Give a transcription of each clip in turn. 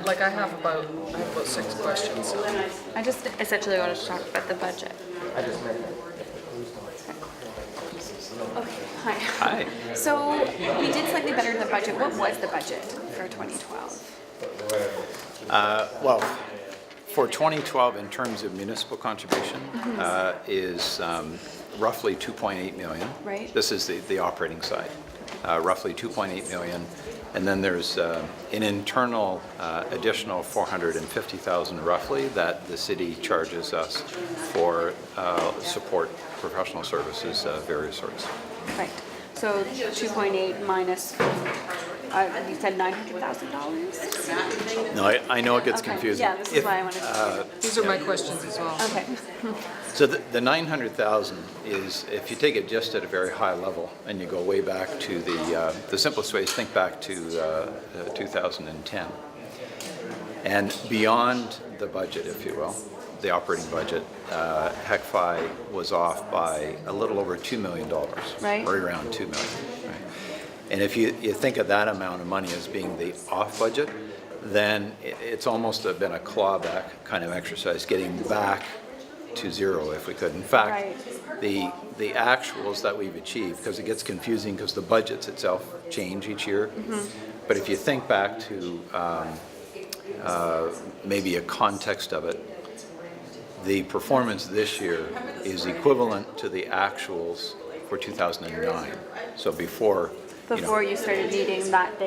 Like I have about 6 questions. I just essentially want to talk about the budget. Okay, hi. Hi. So we did slightly better in the budget. What was the budget for 2012? Well, for 2012, in terms of municipal contribution, is roughly 2.8 million. Right. This is the operating side, roughly 2.8 million. And then there's an internal additional 450,000 roughly that the city charges us for support, professional services, various sorts. Right. So 2.8 minus, you said $900,000? No, I know it gets Okay. confusing. Yeah, this is why I wanted to. These are my questions as well. Okay. So the 900,000 is, if you take it just at a very high level, and you go way back to the simplest way is think back to 2010, and beyond the budget, if you will, the operating budget, HECFI was off by a little over $2 million, Right. right around $2 million. Right? And if you think of that amount of money as being the off budget, then it's almost been a clawback kind of exercise, getting back to zero if we could. In fact, Right. the actuals that we've achieved, because it gets confusing because the budgets itself change each year, but if you think back to maybe a context of it, the performance this year is equivalent to the actuals for 2009. So before You started needing that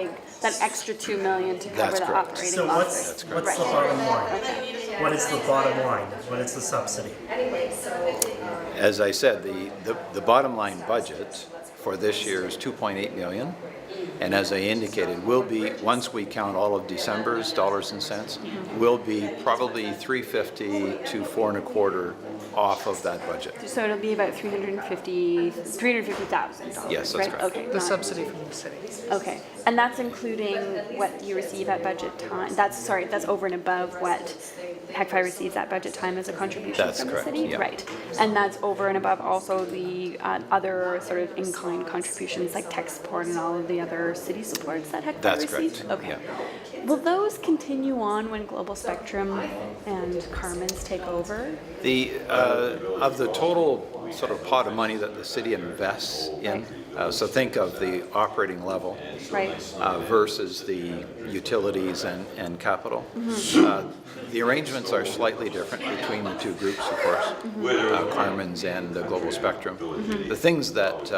extra $2 million to cover That's the correct. operating So losses. what's the bottom line? What is the bottom line? What is the subsidy? As I said, the bottom line budget for this year is 2.8 million. And as I indicated, will be, once we count all of December's dollars and cents, will be probably 350 to 4.25 off of that budget. So it'll be about $350,000. Yes, that's right? correct. Okay. The subsidy from the city. Okay, and that's including what you receive at budget time. That's over and above what HECFI receives at budget time as a contribution That's from correct, the city, yeah. right? And that's over and above also the other sort of in-kind contributions like tech support and all of the other city supports that HECFI That's receives. correct, Okay. Will those continue on when Global Spectrum and Carmen's take over? Of the total sort of pot of money that the city invests in, so think of the operating level Right. versus the utilities and capital. The arrangements are slightly different between the two groups, of course, Carmen's and Global Spectrum. The things that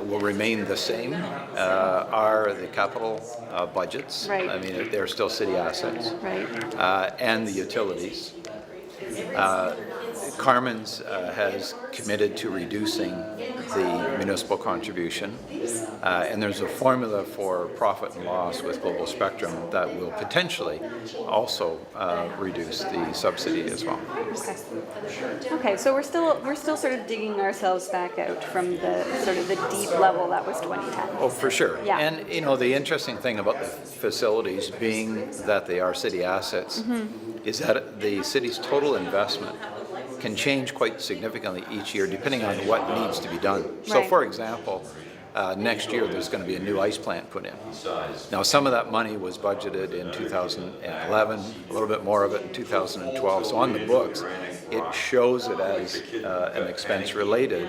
will remain the same are the capital budgets. Right. I mean, they're still city assets. Right. And the utilities. Carmen's has committed to reducing the municipal contribution, and there's a formula for profit and loss with Global Spectrum that will potentially also reduce the subsidy as well. Okay. Okay, so we're still sort of digging ourselves back out from the sort of the deep level that was 2010. Oh, for sure. Yeah. And the interesting thing about the facilities, being that they are city assets, is that the city's total investment can change quite significantly each year depending on what needs to be done. So Right. for example, next year there's going to be a new ice plant put in. Now some of that money was budgeted in 2011, a little bit more of it in 2012. So on the books, it shows it as an expense related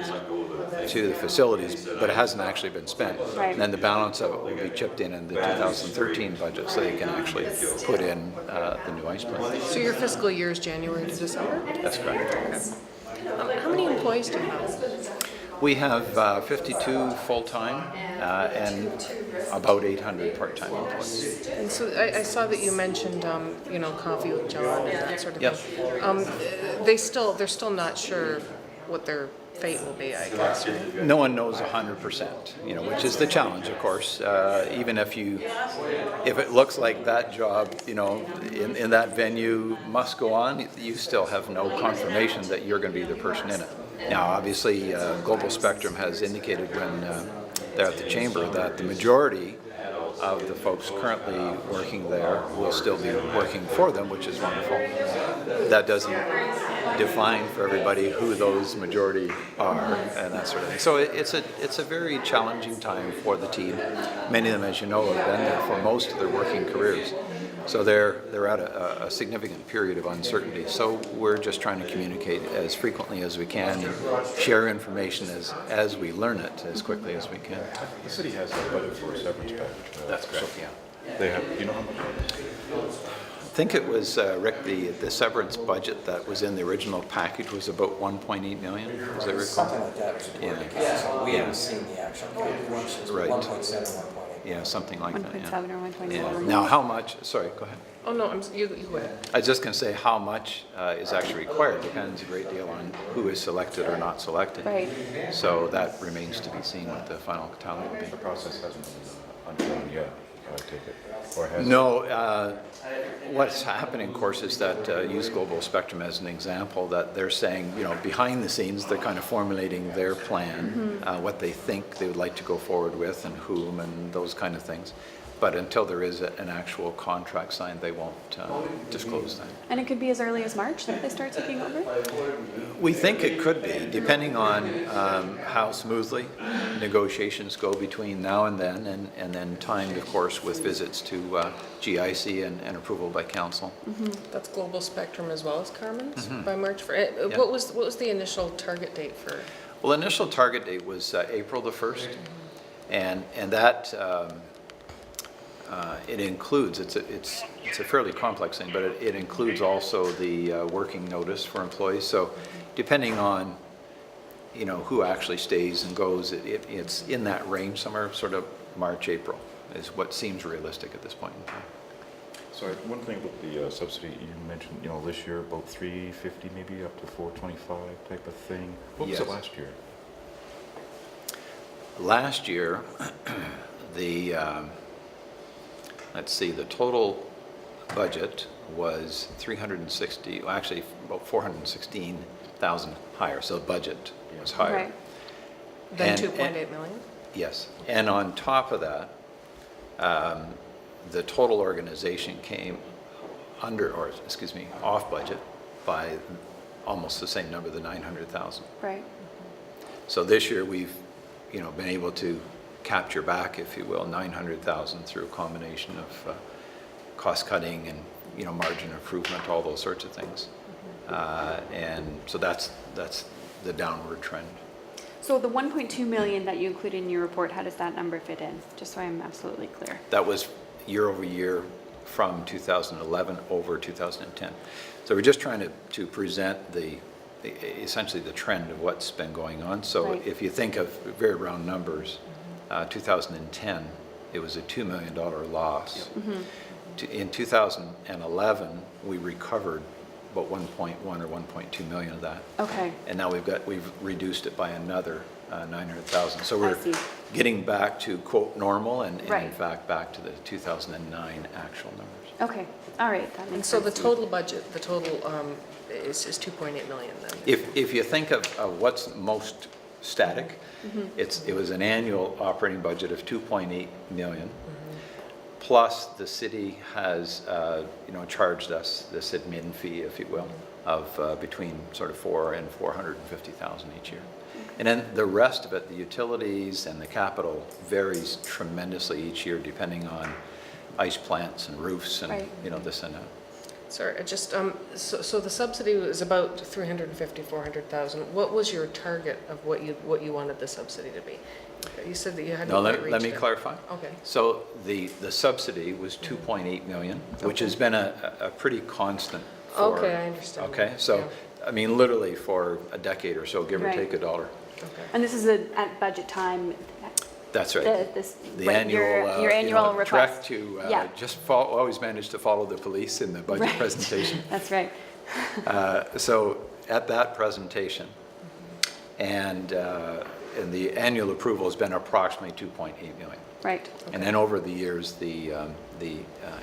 to the facilities, but it hasn't actually been spent. Right. And then the balance of it will be chipped in the 2013 budget so they can actually put in the new ice plant. So your fiscal year is January to December? That's correct. How many employees do you have? We have 52 full-time and about 800 part-time employees. And so I saw that you mentioned, coffee with John and that sort of Yep. thing. They're still not sure what their fate will be, I guess, right? No one knows 100%, which is the challenge, of course. Even if it looks like that job, in that venue must go on, you still have no confirmation that you're going to be the person in it. Now, obviously, Global Spectrum has indicated when they're at the chamber that the majority of the folks currently working there will still be working for them, which is wonderful. That doesn't define for everybody who those majority are and that sort of thing. So it's a very challenging time for the team. Many of them, as you know, have been there for most of their working careers. So they're at a significant period of uncertainty. So we're just trying to communicate as frequently as we can and share information as we learn it as quickly as we can. The city has a budget for a severance package. That's correct, yeah. They have, you know how much? I think it was, Rick, the severance budget that was in the original package was about 1.8 million, as I recall. Something like that was reported to council. We haven't seen the actual calculations, Right. 1.7, 1.8. Yeah, something like that, yeah. 1.7 or 1.8. Yeah. Now, how much, sorry, go ahead. Oh, no, you go ahead. I was just going to say how much is actually required depends a great deal on who is selected or not selected. Right. So that remains to be seen what the final tally will be. The process hasn't been unfolded yet, I take it, or has it? No, what's happening, of course, is that use Global Spectrum as an example, that they're saying, you know, behind the scenes, they're kind of formulating their plan, what they think they would like to go forward with and whom and those kind of things. But until there is an actual contract signed, they won't disclose that. And it could be as early as March that they start taking over? We think it could be, depending on how smoothly negotiations go between now and then timed, of course, with visits to GIC and approval by council. That's Global Spectrum as well as Carmen's by March 1st. What was the initial target date for? Well, initial target date was April the 1st, and that it includes, it's a fairly complex thing, but it includes also the working notice for employees. So depending on, you know, who actually stays and goes, it's in that range somewhere, sort of March, April is what seems realistic at this point in time. Sorry, one thing about the subsidy, you mentioned, you know, this year about 350 maybe up to 425 type of thing. What was it Yes. last year? Last year, the let's see, the total budget was 360, well, actually about 416,000 higher, so the budget was higher. Right. Then And- 2.8 million? Yes, and on top of that, the total organization came off budget by almost the same number, the 900,000. Right. So this year we've, you know, been able to capture back, if you will, 900,000 through a combination of cost cutting and, you know, margin improvement, all those sorts of things. And so that's the downward trend. So the 1.2 million that you included in your report, how does that number fit in? Just so I'm absolutely clear. That was year over year from 2011 over 2010. So we're just trying to present essentially the trend of what's been going on. So Right. if you think of very round numbers, 2010, it was a $2 million loss. In 2011, we recovered about 1.1 or 1.2 million of that. Okay. And now we've reduced it by another 900,000. So we're see. getting back to quote normal and in Right. fact back to the 2009 actual numbers. Okay. All right. That And makes so sense. the total budget, is 2.8 million then? If you think of what's most static, it was an annual operating budget of 2.8 million. Plus, the city has, you know, charged us this admin fee, if you will, of between sort of 4 and 450,000 each year. And then the rest of it, the utilities and the capital, varies tremendously each year depending on ice plants and roofs and, Right. you know, this and that. Sorry, I just, so the subsidy was about 350, 400,000. What was your target of what you wanted the subsidy to be? You said that you hadn't Now, quite let reached me it. clarify. Okay. So the subsidy was 2.8 million, which has been a pretty constant for. Okay, I understand. Okay, so, Yeah. I mean, literally for a decade or so, give or Right. take $1. Okay. And this is at budget time, That's right. this, The what annual, your annual request. Track to Yeah. just always manage to follow the police in the budget Right. presentation. That's right. So at that presentation, and the annual approval has been approximately 2.8 million. Right. And then over the years, the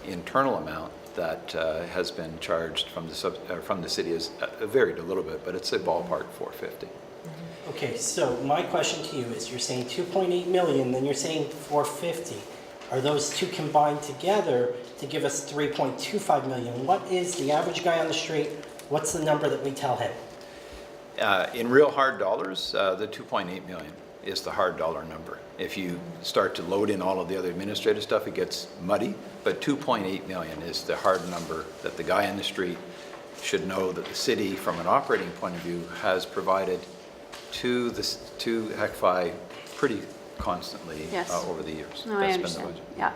internal amount that has been charged from the city has varied a little bit, but it's a ballpark 450. Okay, so my question to you is, you're saying 2.8 million, then you're saying 450. Are those two combined together to give us 3.25 million? What is the average guy on the street? What's the number that we tell him? In real hard dollars, the 2.8 million is the hard dollar number. If you start to load in all of the other administrative stuff, it gets muddy, but 2.8 million is the hard number that the guy in the street should know that the city, from an operating point of view, has provided to HECFI pretty constantly Yes. over the years. No, I That's been the understand. budget. Yeah.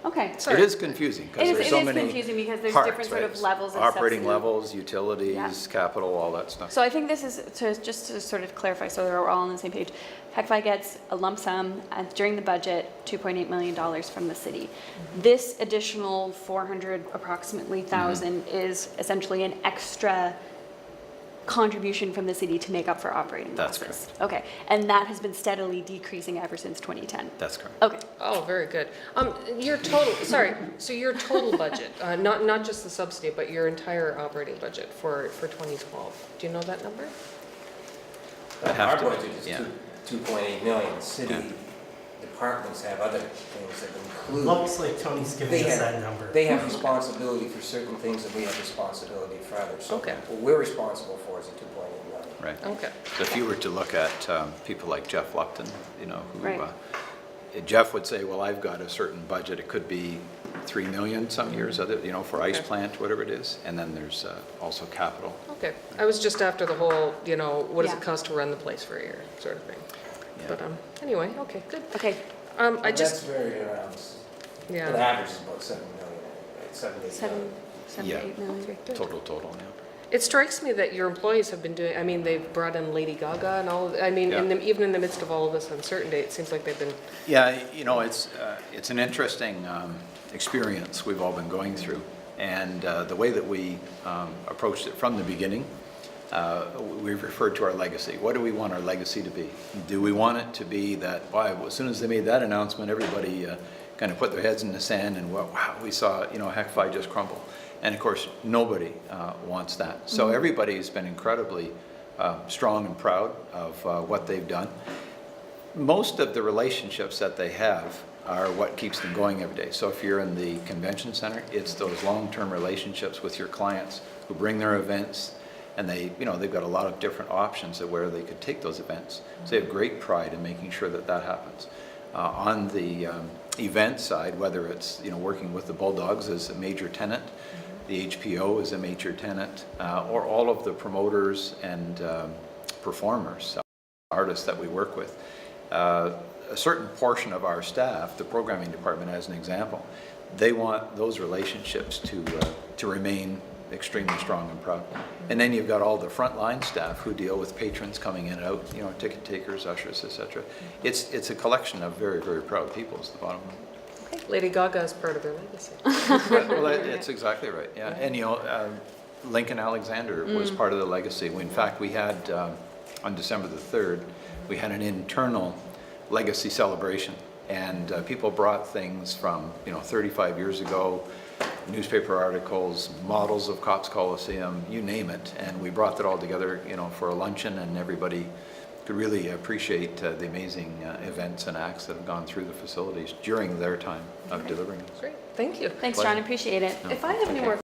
Okay. It is confusing because there's so many confusing because there's parts, different sort right? of levels of Operating subsidy. levels, utilities, capital, all that stuff. So I think this is, just to sort of clarify, so that we're all on the same page, HECFI gets a lump sum during the budget, $2.8 million from the city. This additional 400 approximately thousand is essentially an extra contribution from the city to make up for operating That's losses. Okay, and that has been steadily decreasing ever since 2010. That's correct. Okay, Oh, very good. Your total, sorry, so your total budget, not just the subsidy, but your entire operating budget for 2012, do you know that number? I have Our to- budget is yeah. 2.8 million. City Yeah. departments have other things that include. Looks like Tony's They giving us have- that number. They have responsibility for certain things and we have responsibility for others. So Okay. what we're responsible for is a 2.8 million. Right. Okay. So if you were to look at people like Jeff Lupton, you know, who Right. Jeff would say, well, I've got a certain budget. It could be 3 million some years, you know, for ice Okay. plant, whatever it is. And then there's also capital. Okay, I was just after the whole, you know, what does it Yeah. cost to run the place for a year, sort of thing. Yeah. But anyway, okay, good. okay. I Well, just, That's very around, the yeah. average is about 7 million, right? 7 to 8 million. Seven, Yeah. 8 million. Okay, good. Total, yeah. It strikes me that your employees have been doing, I mean, they've brought in Lady Gaga and all, I mean, Yeah. even in the midst of all of this uncertainty, it seems like they've been, Yeah, you know, it's an interesting experience we've all been going through. And the way that we approached it from the beginning, we referred to our legacy. What do we want our legacy to be? Do we want it to be that, wow, as soon as they made that announcement, everybody kind of put their heads in the sand and, wow, we saw, you know, HECFI just crumble. And of course, nobody wants that. So everybody's been incredibly strong and proud of what they've done. Most of the relationships that they have are what keeps them going every day. So if you're in the convention center, it's those long-term relationships with your clients who bring their events, and they, you know, they've got a lot of different options of where they could take those events. So they have great pride in making sure that that happens. On the event side, whether it's, you know, working with the Bulldogs as a major tenant, the HPO is a major tenant, or all of the promoters and performers, artists that we work with. A certain portion of our staff, the programming department as an example, they want those relationships to remain extremely strong and proud. And then you've got all the frontline staff who deal with patrons coming in and out, you know, ticket takers, ushers, etc. It's a collection of very, very proud people is the bottom line. Lady Gaga is part of their legacy. Well, that's exactly right, yeah. And, you know, Lincoln Alexander was part of the legacy. In fact, we had, on December the 3rd, we had an internal legacy celebration. And people brought things from, you know, 35 years ago, newspaper articles, models of Cops Coliseum, you name it. And we brought that all together, you know, for a luncheon, and everybody could really appreciate the amazing events and acts that have gone through the facilities during their time of delivering this. Great, thank you. Thanks, John, appreciate it. If I have any more